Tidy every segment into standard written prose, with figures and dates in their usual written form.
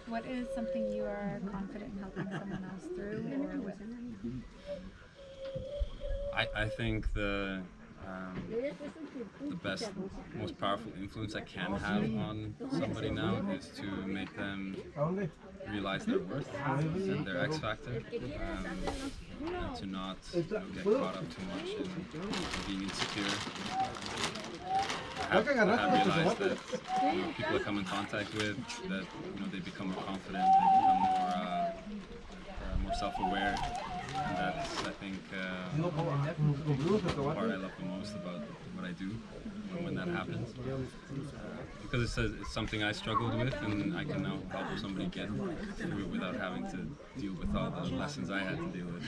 What is something you are confident in helping someone else through or with? I think the best, most powerful influence I can have on somebody now is to make them realize their worth and their X factor, and to not get caught up too much in being insecure. I have realized that people I come in contact with, that they become more confident, they become more self-aware, and that's, I think, the part I love the most about what I do when that happens, because it's something I struggled with, and I can now help somebody get through it without having to deal with all the lessons I had to deal with.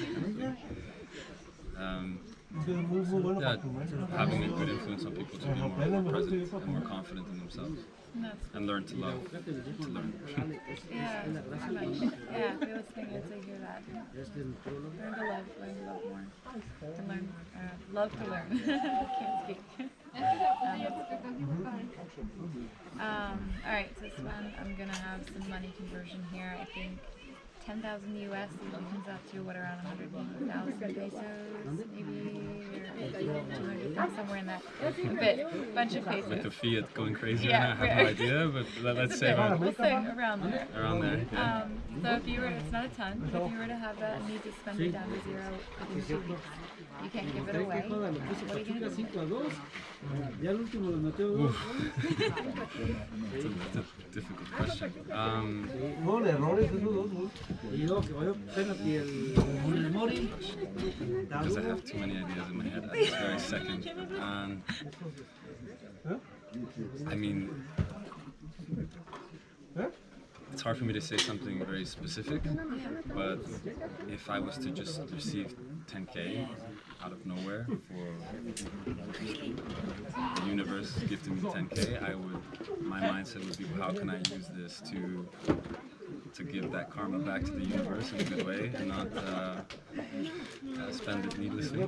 Having a good influence on people to be more present and more confident in themselves. And learn to love, to learn. Yeah, very much. Yeah, if you're listening, I'd hear that. Learn to love more. To learn, love to learn. Can't speak. Alright, so this one, I'm gonna have some money conversion here. I think 10,000 US usually comes out to what, around 100,000 pesos, maybe, or 200, somewhere in that. A bunch of pesos. With the fiat going crazy, yeah, I have no idea, but let's say we'll say around there. Around there, yeah. So if you were, it's not a ton, but if you were to have that and need to spend it down to zero within 2 weeks, you can't give it away. What are you going to do? That's a difficult question. Because I have too many ideas in my head at this very second. I mean, it's hard for me to say something very specific, but if I was to just receive 10K out of nowhere for the universe gifting me 10K, my mindset would be, how can I use this to give that karma back to the universe in a good way and not spend it needlessly. I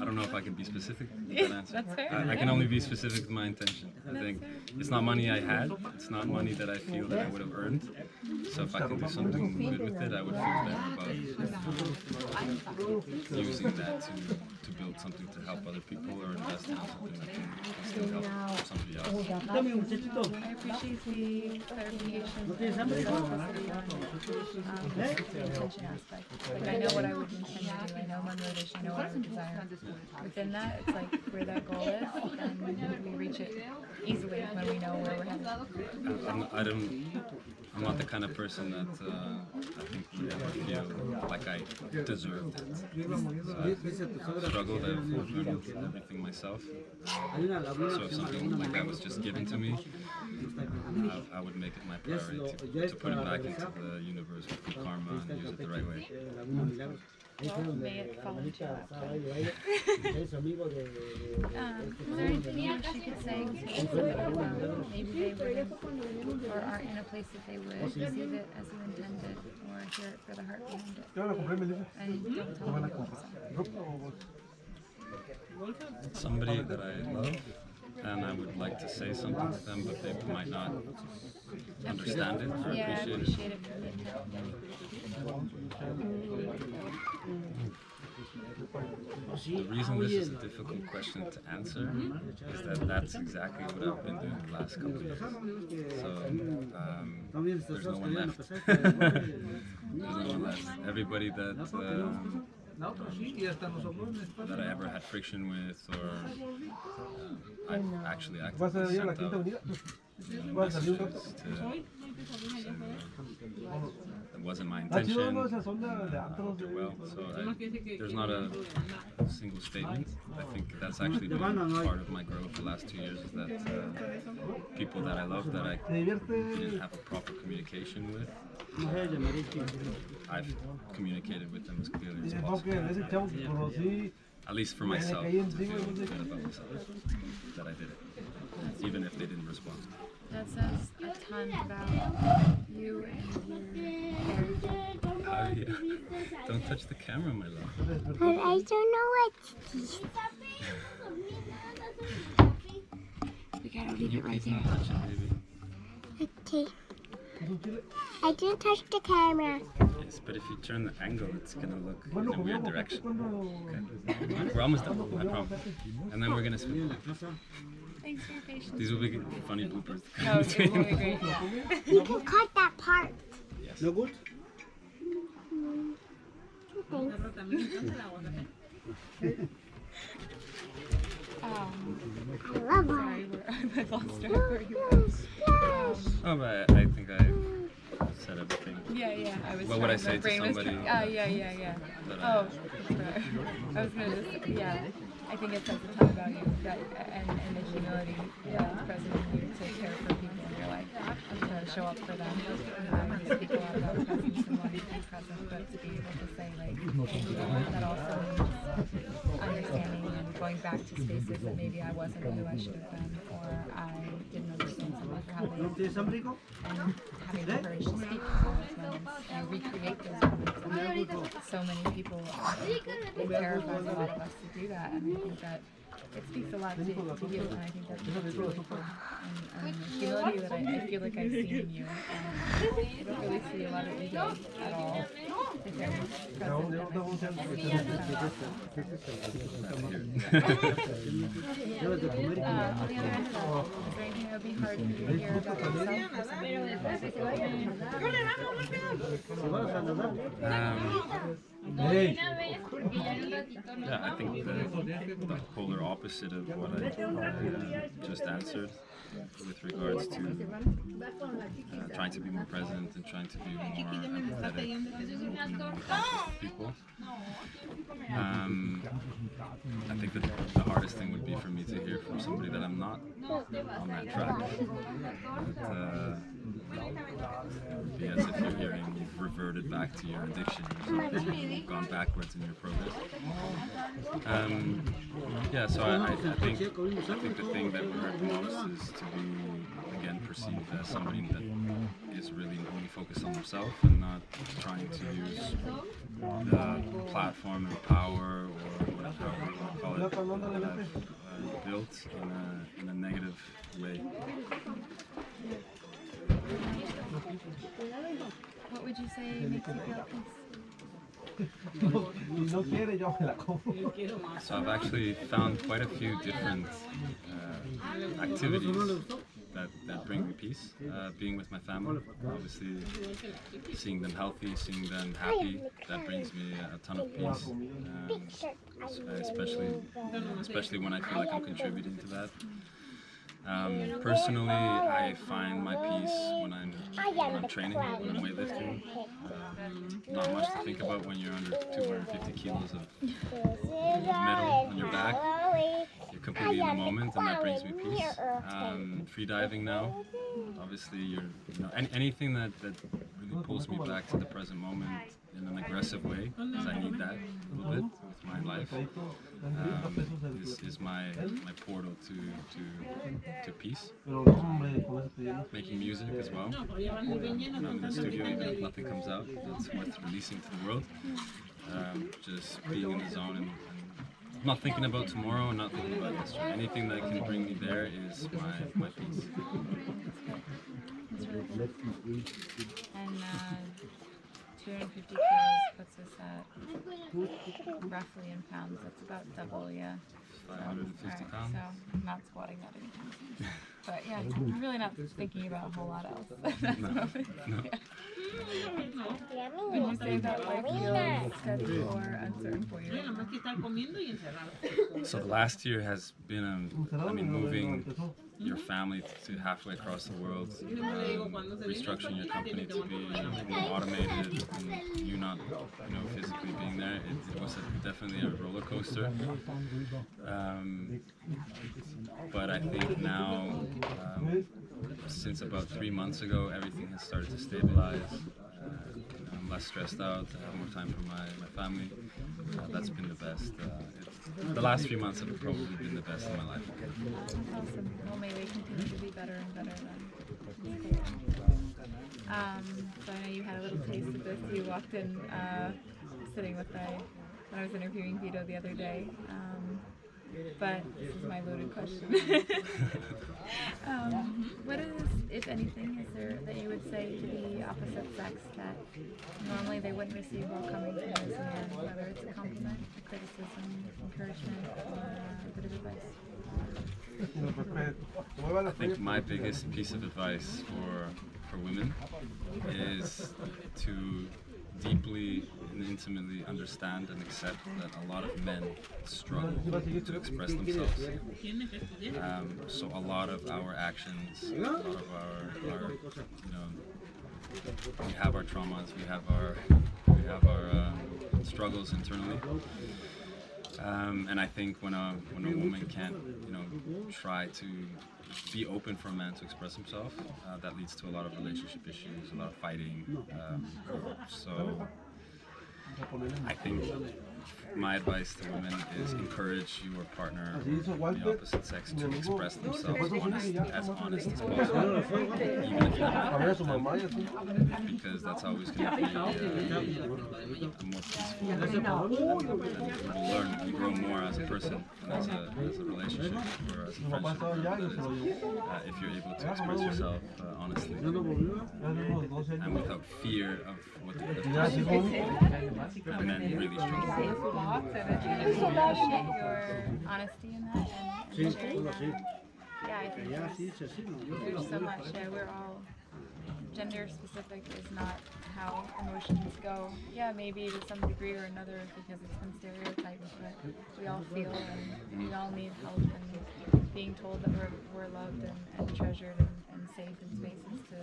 don't know if I can be specific with that answer. That's fair. I can only be specific with my intention. I think it's not money I had, it's not money that I feel that I would have earned. So if I can do something good with it, I would feel better about using that to build something to help other people or invest in something that can still help somebody else. I appreciate the clarification. The intention aspect. Like, I know what I would intend to do. I know my motivation. I know what I would desire. Within that, it's like where that goal is, and we reach it easily when we know where we're headed. I'm not the kind of person that I think would ever feel like I deserve that. I've struggled, I've learned everything myself. So if something like that was just given to me, I would make it my priority to put it back into the universe with good karma and use it the right way. Well, may it fall into your lap. Is there anything else you could say maybe they wouldn't, or aren't in a place that they would receive it as you intended, or hear it for the heart behind it? And don't tell them somebody that I love, and I would like to say something to them, but they might not understand it or appreciate it. The reason this is a difficult question to answer is that that's exactly what I've been doing the last couple of years. So there's no one left. There's no one left. Everybody that I ever had friction with, or I actually actively sent out messages to it wasn't my intention, I don't do well, so there's not a single statement. I think that's actually been part of my growth the last 2 years, is that people that I love that I didn't have a proper communication with, I've communicated with them as clearly as possible. At least for myself, to feel good about myself, that I did it, even if they didn't respond. That says a ton about you and your character. Don't touch the camera, my love. But I don't know what. We Okay, I'll leave it right Please there. don't touch it, baby. Okay. I didn't touch the camera. Yes, but if you turn the angle, it's gonna look in a weird direction. Okay. We're almost done, I promise. And then we're gonna swim. Thanks for your patience. These will be funny bloopers. Oh, it's gonna be great. You can cut that part. Yes. No good? I love Sorry, I lost track where you were. Oh, but I think I said everything. Yeah. I was. What would I trying- say my to brain was somebody? trying- yeah. That Oh, sorry. I was gonna just, I think it says a ton about you that, and the humility that's present in you to care for people in your life, to show up for them. You speak a lot about presence and wanting to be present, but to be able to say, like, thank you, that also means understanding and going back to spaces that maybe I wasn't who I should have been, or I didn't understand someone for how they and having the courage to speak for those moments and recreate those moments. And so many people, it terrifies a lot of us to do that, and I think that it speaks a lot to you, and I think that's really cool. And the humility that I feel like I've seen in you, and I don't really see a lot of ego at all. It's very present, and I think that's is there anything that would be hard for you to hear about yourself or Yeah, I think the polar opposite of what I just answered with regards to trying to be more present and trying to be more empathetic and with people. I think that the hardest thing would be for me to hear from somebody that I'm not on that track. It would be as if you're hearing you've reverted back to your addiction or something, you've gone backwards in your progress. So I think the thing that would hurt most is to be, again, perceived as somebody that is really only focused on themselves and not trying to use the platform and power or whatever you want to call it that I've built in a negative way. what would you say makes you feel peace? So I've actually found quite a few different activities that bring me peace. Being with my family, obviously seeing them healthy, seeing them happy, that brings me a ton of peace. Especially when I feel like I'm contributing to that. Personally, I find my peace when I'm training, when I'm weightlifting. Not much to think about when you're under 250 kilos of metal on your back. You're completely in the moment, and that brings me peace. Free diving now, obviously, anything that really pulls me back to the present moment in an aggressive way, because I need that a little bit with my life. Is my portal to peace. Making music as well. When I'm in the studio, even if nothing comes out, that's worth releasing to the world. Just being in the zone and not thinking about tomorrow and not thinking about yesterday. Anything that can bring me there is my peace. And 250 kilos puts us at roughly in pounds. That's about double, yeah. 550 pounds. So I'm not squatting that anytime soon. But yeah, I'm really not thinking about a whole lot else. No. Would you say that life feels steady or uncertain for you? So the last year has been, moving your family to halfway across the world, restructuring your company to be more automated, and you not, physically being there. It was definitely a roller coaster. But I think now, since about 3 months ago, everything has started to stabilize. I'm less stressed out. I have more time for my family. That's been the best. The last 3 months have probably been the best in my life. Awesome. Well, may they continue to be better and better then. So I know you had a little taste of this. You walked in sitting with when I was interviewing Vito the other day. but this is my loaded question. What is, if anything, is there that you would say to the opposite sex that normally they wouldn't receive while coming from this man, whether it's a compliment, a criticism, encouragement, or a bit of advice? I think my biggest piece of advice for women is to deeply and intimately understand and accept that a lot of men struggle to express themselves. So a lot of our actions, a lot of our we have our traumas, we have our struggles internally. And I think when a woman can't, try to be open for a man to express himself, that leads to a lot of relationship issues, a lot of fighting. So I think my advice to women is encourage your partner of the opposite sex to express themselves as honest as possible, even if you're not with them, because that's always going to be a more peaceful, and you will learn, you grow more as a person and as a relationship or as a friendship, whatever that is, if you're able to express yourself honestly and without fear of what the other person thinks. And men really struggle. So that you appreciate your honesty in that, and yeah, I think there's so much. We're all gender specific is not how emotions go. Yeah, maybe to some degree or another because it's been stereotyped, but we all feel and we all need help, and being told that we're loved and treasured and safe in spaces to